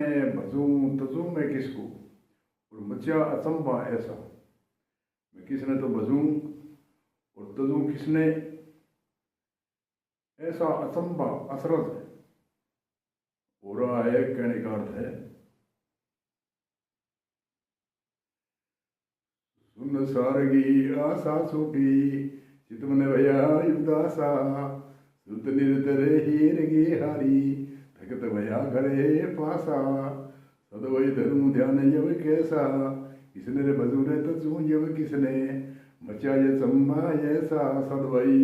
मैं भजूं तजूं मैं किसको, और मचा अचंबा ऐसा। मैं किसने तो भजूं और तजूं किसने, ऐसा अचंबा असरत हो रहा है। कहने का अर्थ है सुन सारगी आशा छूटी, चित मन भया उदासा, सुत निरतरे हीरगी हारी, थकत भया घरे पासा। सद वही धर्म ध्यान यव कैसा, किसने रे भजू रे तजू यव किसने, मचा ये चंबा ऐसा। सद वही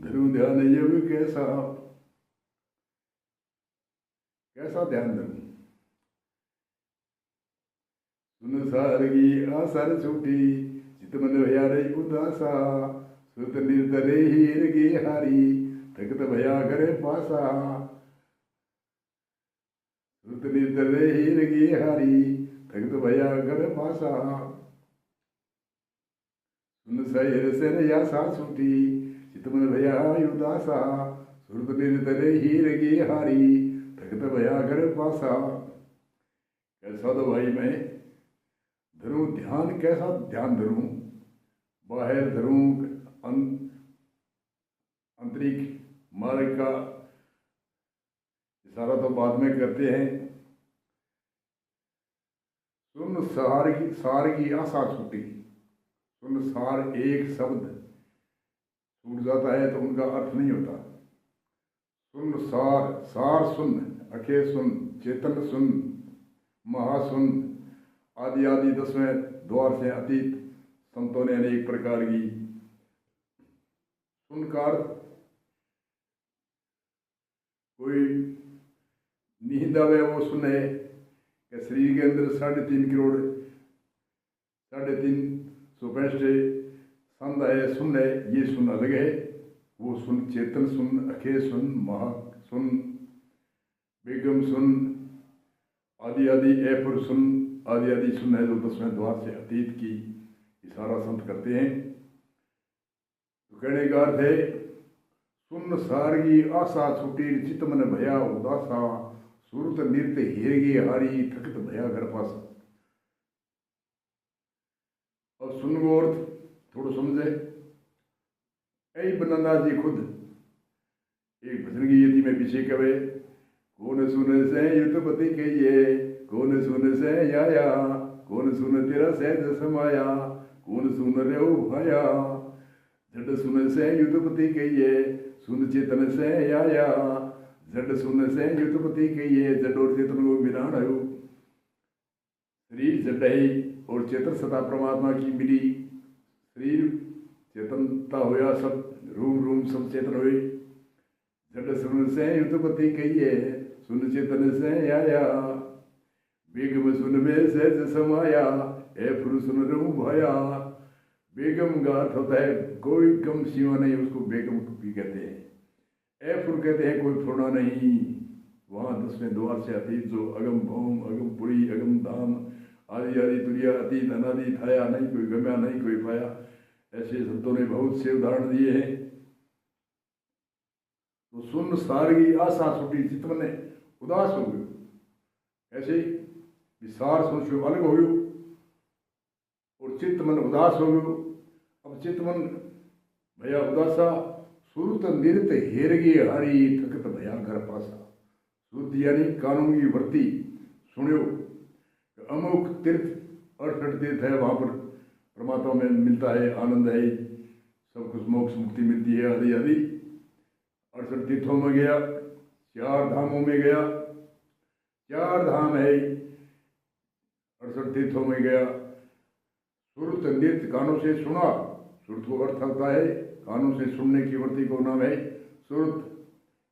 धर्म ध्यान यव कैसा, कैसा ध्यान धरूं। सुन सारगी आसर छूटी, चित मन भया रे उदासा, सुत निर्तरे हीरगी हारी, थकत भया घरे पासा। सुत निर्तरे हीरगी हारी, थकत भया घर पासा। सुन सैर सेन या सा छूटी, चित मन भया उदासा, सुत निर्तरे हीरगी हारी, थकत भया घर पासा। कैसा तो भाई मैं धरूं ध्यान, कैसा ध्यान धरूं, बाहर धरूं आंतरिक मार्ग का इशारा तो बाद में करते हैं। सुन सार की आशा छूटी। सुन सार एक शब्द छूट जाता है तो उनका अर्थ नहीं होता। सुन सार, सार सुन, अखे सुन, चेतन सुन, महासुन, आदि आदि 10वें द्वार से अतीत संतों ने अनेक प्रकार की सुनकार। कोई नींद आवे वो सुने कि शरीर के अंदर 3.5 करोड़ 350 संद है, सुन है, ये सुन अलग है। वो सुन चेतन सुन, अखे सुन, महा सुन, बेगम सुन, आदि आदि एपुर सुन, आदि आदि सुन है जो 10वें द्वार से अतीत की इशारा संत करते हैं। तो कहने का अर्थ है सुन सारगी आशा छूटी, चित मन भया उदासा, सुरत नृत्य हेरगी हारी, थकत भया घर पासा। और सुन को अर्थ थोड़ा समझे। ऐ बनंदा जी खुद एक भजन की यदि में पीछे कवे, कौन सुन से युद्धपति कहिए, कौन सुन से आया, कौन सुन तेरा सहज समाया, कौन सुन रे भाया। जड सुन से युद्धपति कहिए, सुन चेतन से आया, जड सुन से युद्धपति कहिए, जड और चेतन को मिलान आयो। शरीर जड है और चेतन सदा परमात्मा की मिली। शरीर चेतनता होया, सब रूम रूम सब चेतन हुए। जड सुन से युद्धपति कहिए, सुन चेतन से आया, बेगम सुन में सहज समाया, ए पुरुष सुन रू भाया। बेगम का अर्थ होता है कोई कम सीमा नहीं, उसको बेगम भी कहते हैं। ए पुर कहते हैं कोई फुरना नहीं। वहाँ 10वें द्वार से अतीत जो अगम भौम, अगम पुरी, अगम धाम, आदि आदि तुरिया, अतीत अनादि थाया, नहीं कोई गम्या नहीं कोई पाया। ऐसे संतों ने बहुत से उदाहरण दिए हैं। तो सुन सारगी आशा छूटी, चित मन उदास हो गयो। ऐसे विसार सोचो अलग हो गयो और चित्त मन उदास हो गयो। अब चित्त मन भया उदासा, सुरत नृत्य हेरगी हारी, थकत भया घर पासा। सुरत यानी कानून की वर्ती सुनियो, अमुक तीर्थ 68 तीर्थ है, वहां पर परमात्मा में मिलता है, आनंद है, सब कुछ मोक्ष मुक्ति मिलती है, आदि आदि। 68 तीर्थों में गया, 4 धामों में गया, 4 धाम है, 68 तीर्थों में गया। सुरत नृत्य कानों से सुना, सुरत को अर्थ होता है कानों से सुनने की वृत्ति को नाम है सुरत।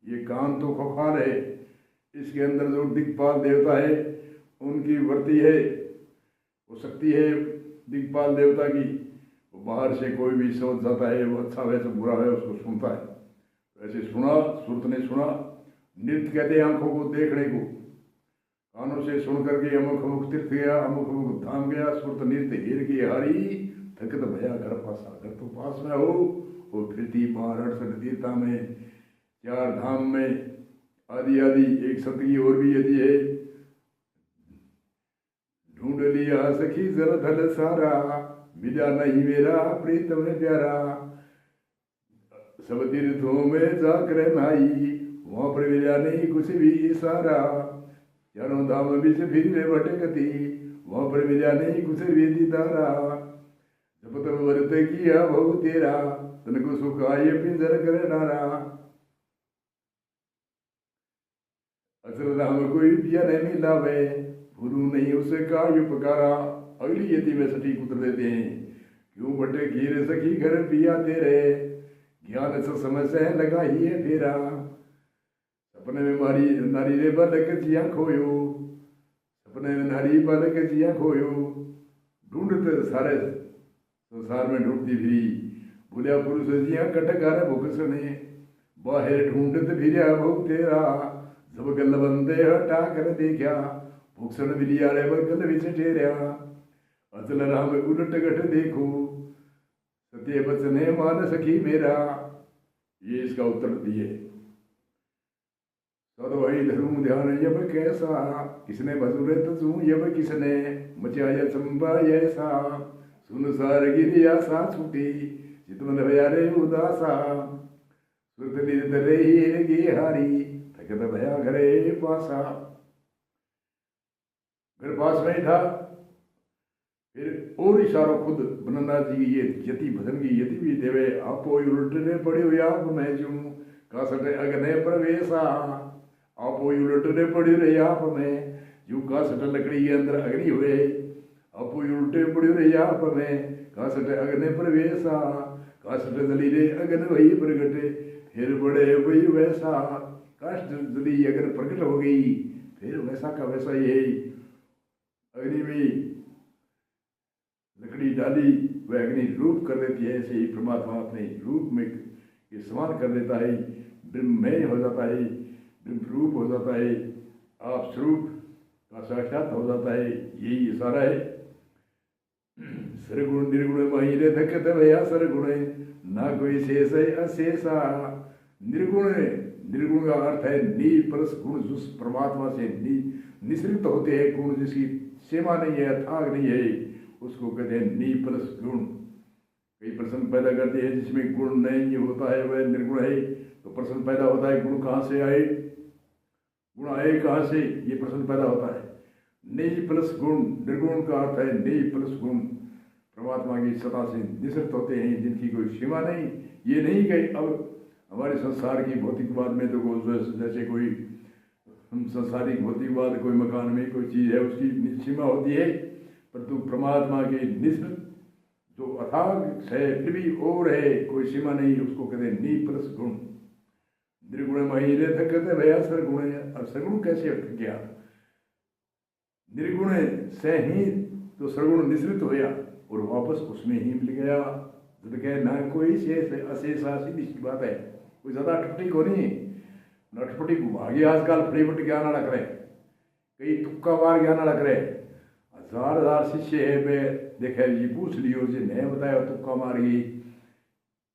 ये कान तो खुखार है, इसके अंदर जो दिक्पाल देवता है उनकी वृत्ति है, वो शक्ति है दिक्पाल देवता की। वो बाहर से कोई भी शब्द जाता है, वो अच्छा है तो बुरा है, उसको सुनता है। ऐसे सुना, सुरत ने सुना। नृत्य कहते हैं आंखों को देखने को, कानों से सुन करके अमुक अमुक तीर्थ गया, अमुक अमुक धाम गया। सुरत नृत्य हीर की हारी, थकत भया घर पासा। घर तो पास में हो, वो फिरती 68 तीर्था में, 4 धाम में, आदि आदि। एक संत की और भी यदि है, ढूंढ लिया सखी जर धल सारा, मिला नहीं मेरा प्रीतम प्यारा। सब तीर्थों में जाकर नाई, वहां पर मिला नहीं कुछ भी इशारा। चारों धाम बीच फिर में भटकती, वहां पर मिला नहीं कुछ भी दीदारा। जब तब व्रत किया बहु तेरा, तन को सुखाए पिंजर कर डारा। असल राम कोई पिया नहीं मिला वे, भूलू नहीं उसे का उपकारा। अगली यति में सटीक उत्तर देते हैं, क्यों बटे खीर सखी घर पिया तेरे, ज्ञान से समय से लगा ही है फेरा। सपने में मारी नारी रे बालक जिया खोयो, सपने में नारी बालक जिया खोयो। ढूंढते सारे संसार में ढूंढती फिरी, भूलिया पुरुष जिया कटकार भूख सुने। बाहर ढूंढत फिरिया बहु तेरा, जब गल बंदे हटा कर देखा, भूखसन मिलिया रे गल विच ठेरिया। अचल राम उलट गठ देखो, सत्य बचने मान सखी मेरा। ये इसका उत्तर दिए। सद वही धरूं ध्यान यब कैसा, किसने भसुरे तू यब किसने, मचाया चंबा ऐसा। सुन सार गिरिया सा छूटी, चितमन भया रे उदासा। सुरत निरत रही गे हारी, थकत भया घरे पासा। घर पास में था। फिर और इशारों खुद बनंदा जी ये यति भजन की यति भी देवे। आपो उलटने पड़े हुए आप में जूं, का सटे अग्नि प्रवेशा। आपो उलटने पड़े रहे आप में, जू का सटे लकड़ी के अंदर अग्नि हुए। आपो उल्टे पड़े रहे आप में, का सटे अग्नि प्रवेशा। का सटे जली रे अग्नि वही प्रगटे, फिर बड़े वही वैसा। काष्ट जली अगर प्रकट हो गई, फिर वैसा का वैसा यही। अग्नि में लकड़ी डाली वह अग्नि रूप कर देती है, ऐसे ही परमात्मा अपने रूप में ये समान कर देता है। ब्रह्ममय हो जाता है, ब्रह्म रूप हो जाता है, आप स्वरूप का साक्षात हो जाता है। यही इशारा है। सरगुण निर्गुण वही रे धकत भया सरगुण, ना कोई शेष है अशेषा। निर्गुण, निर्गुण का अर्थ है नी परस गुण, जिस परमात्मा से निश्रित होते हैं गुण, जिसकी सीमा नहीं है, अथाग नहीं है, उसको कहते हैं नी प्लस गुण। कई प्रश्न पैदा करते हैं जिसमें गुण नहीं होता है वह निर्गुण है। तो प्रश्न पैदा होता है गुण कहाँ से आए, गुण आए कहाँ से, ये प्रश्न पैदा होता है। नी प्लस गुण, निर्गुण का अर्थ है नी प्लस गुण। परमात्मा की सत्ता से निश्रित होते हैं, जिनकी कोई सीमा नहीं। ये नहीं कि अब हमारे संसार की भौतिकवाद में तो जैसे कोई संसारिक भौतिकवाद, कोई मकान में कोई चीज़ है उसकी सीमा होती है, परंतु परमात्मा के निश्चित जो अथाग है फिर भी और है, कोई सीमा नहीं, उसको कहते हैं नी प्लस गुण। निर्गुण महीने तक कहते भैया सरगुण है। अब सरगुण कैसे गया, निर्गुण से ही तो सरगुण निश्रित होया और वापस उसमें ही मिल गया। जब कहे ना कोई शेष अशेषा, सीधी सी बात है, कोई ज्यादा अटपटी को नहीं। अटपटी भागी आजकल फटीफट ज्ञान आड़ा करे, कई तुक्का मार ज्ञान आड़ा करे। हजार शिष्य है पे देखे जी पूछ लियो जी नहीं बताया तुक्का मार गई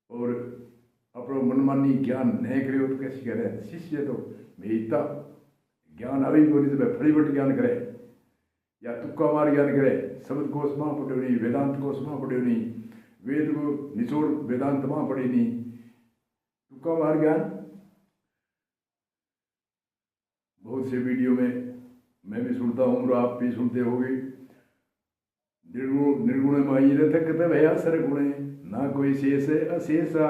और अपनो मनमानी ज्ञान नहीं करे तो कैसे करे। शिष्य तो मेहता ज्ञान अभी को नहीं तो फटीफट ज्ञान करे या तुक्का मार ज्ञान करे। शब्द कोश मां पढ़ो नहीं, वेदांत कोश मां पढ़ो नहीं, वेद को निचोड़ वेदांत मां पढ़ी नहीं, तुक्का मार ज्ञान। बहुत से वीडियो में मैं भी सुनता हूँ और आप भी सुनते होंगे। निर्गुण माई रथक भया सरगुण, ना कोई शेष अशेषा।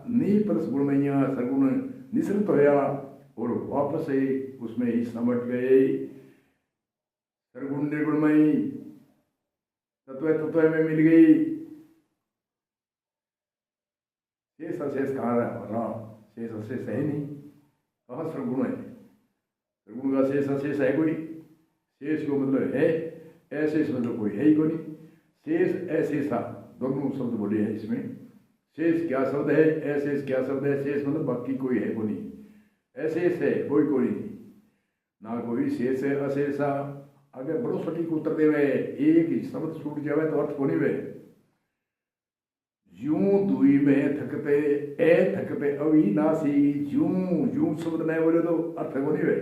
नी परस गुणमैया सरगुण निश्रित होया और वापस से उसमें ही समट गए। सरगुण निर्गुणमयी तत्व तत्व में मिल गई। शेष अशेष कहाँ रहा, शेष अशेष है नहीं, कहाँ सरगुण है। सरगुण का शेष अशेष है कोई, शेष को मतलब है, अशेष मतलब कोई है ही कोई। शेष अशेषा दोनों शब्द बोले हैं इसमें। शेष क्या शब्द है, अशेष क्या शब्द है। शेष मतलब बाकी कोई है को नहीं, अशेष है कोई कोई नहीं, ना कोई शेष है अशेषा। अगर बड़ो सटीक उत्तर दे वे, एक ही शब्द छूट जावे तो अर्थ को नहीं वे। यूं दुई में थकते ए थकते अविनाशी, यूं यूं शब्द नहीं बोले तो अर्थ को नहीं वे।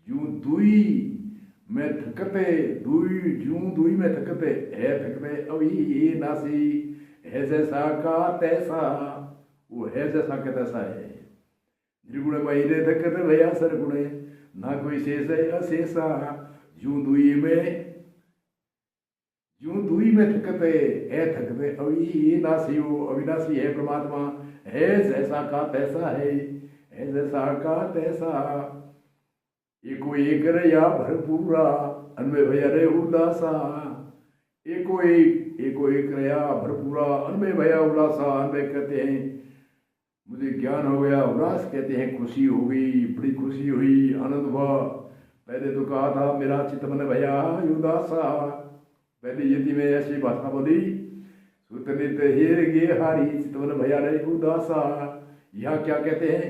यूं दुई मैं थकते दुई जूं दुई में थकते है थकते अभी ये नासी है जैसा का तैसा। वो है जैसा का तैसा है। निर्गुण महीने थकते भैया सरगुणे ना कोई शेष है अशेषा। जूं दुई में थकते है थकते अभी ये नासी वो अविनाशी है परमात्मा है जैसा का तैसा है जैसा का तैसा। एको एक रया भरपूरा अन्वय भया रे उल्लासा। एको एक रया भरपूरा अन्वय भया उल्लासा। अन्वय कहते हैं मुझे ज्ञान हो गया, उल्लास कहते हैं खुशी हो गई, बड़ी खुशी हुई, आनंद हुआ। पहले तो कहा था मेरा चित्त मन भया उदासा। पहले यदि मैं ऐसी भाषा बोली सुतनित हेर गे हारी चित्त मन भया रे उदासा। यहाँ क्या कहते हैं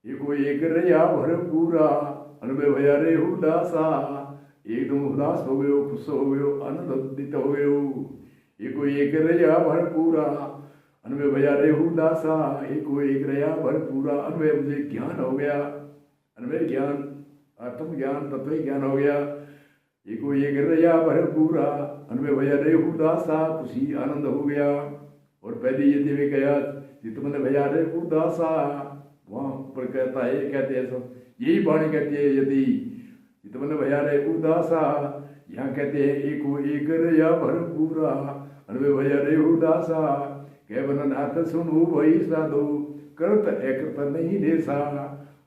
एको एक रया भरपूरा अनुभव भया रे उदासा। एकदम उदास हो गयो, खुश हो गयो, आनंदित हो गयो। एको एक रया भरपूरा अनुभव भया रे उदासा। एको एक रया भरपूरा अनुभव मुझे ज्ञान हो गया, अनुभव ज्ञान आत्म ज्ञान तत्व ज्ञान हो गया। एको एक रया भरपूरा अनुभव भया रे उदासा खुशी आनंद हो गया। और पहले यदि में गया चित्त मन भया रे उदासा। वहां पर कहता है कहते हैं सब यही वाणी कहती है यदि चित्त मन भया रे उदासा। यहाँ कहते हैं एको एक रया भरपूरा अनुभव भया रे उदासा। कह मननाथ सुनो वही साधो करत अकृत नहीं देसा।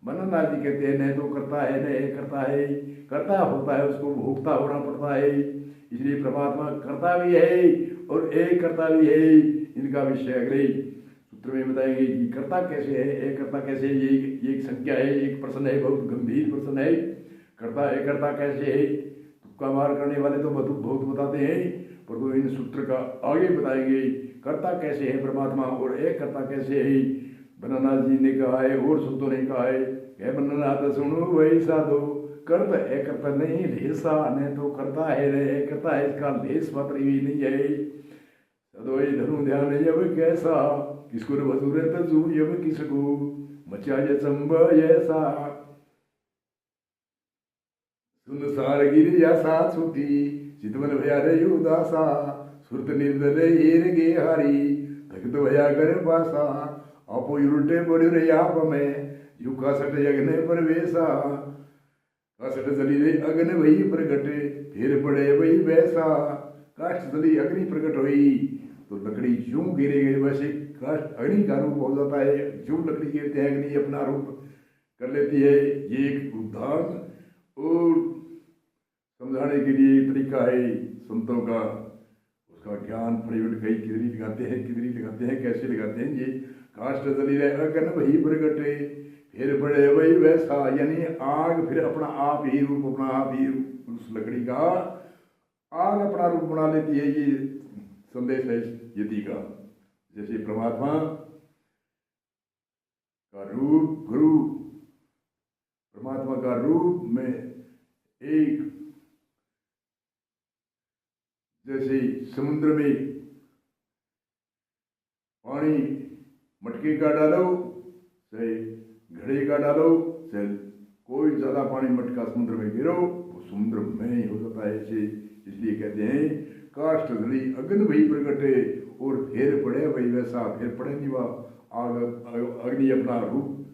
मननाथ जी कहते हैं न तो करता है न करता है, करता होता है उसको भोगता होना पड़ता है। इसलिए परमात्मा करता भी है और एक करता भी है। इनका विषय अगले सूत्र में बताएंगे कि कर्ता कैसे है, एक कर्ता कैसे है। ये एक संख्या है, एक प्रश्न है, बहुत गंभीर प्रश्न है। कर्ता एक कर्ता कैसे है, तुक्का मार करने वाले तो बहुत बताते हैं, पर तो इन सूत्र का आगे बताएंगे कर्ता कैसे है परमात्मा और एक कर्ता कैसे है। बननाथ जी ने कहा है और शब्दों ने कहा है कह बननाथ सुनो वही साधो कर्त एक कर्ता नहीं लेसा। न तो करता है रे करता है, इसका लेस मात्र भी नहीं है। सदोई धनु ध्यान जब कैसा किसको भसूरे तजू यब किसको मचा ये संभ ऐसा। सुन सार गिरी या साथ सुती चितवन भया रे उदासा। सुरत निर्दय हीर गे हारी थकत भया कर पासा। आपो उल्टे बड़े रे आप में यू का सट यज्ञ परवेशा। काष्ठ जली रे अग्नि वही प्रगटे फिर पड़े वही वैसा। काष्ठ जली अग्नि प्रकट हुई तो लकड़ी यूं गिरे गए। वैसे काष्ठ अग्नि का रूप हो जाता है, जो लकड़ी गिरते हैं अग्नि अपना रूप कर लेती है। ये एक उदाहरण और समझाने के लिए तरीका है संतों का। उसका ज्ञान प्रयोग कई किधरी लगाते हैं कैसे लगाते हैं। ये काष्ठ जली रहे अग्नि वही प्रगटे फिर बड़े वही वैसा, यानी आग फिर अपना आप ही रूप अपना आप ही उस लकड़ी का आग अपना रूप बना लेती है। ये संदेश है यति का। जैसे परमात्मा का रूप गुरु, परमात्मा का रूप में एक जैसे समुद्र में पानी मटके का डालो चाहे घड़े का डालो चाहे कोई ज्यादा पानी मटका समुद्र में गिरो वो समुद्र में ही हो जाता है। ऐसे इसलिए कहते हैं काष्ठ जली अग्नि वही प्रगटे और फिर पड़े वही वैसा। फिर पड़े नहीं वह आग अग्नि अपना रूप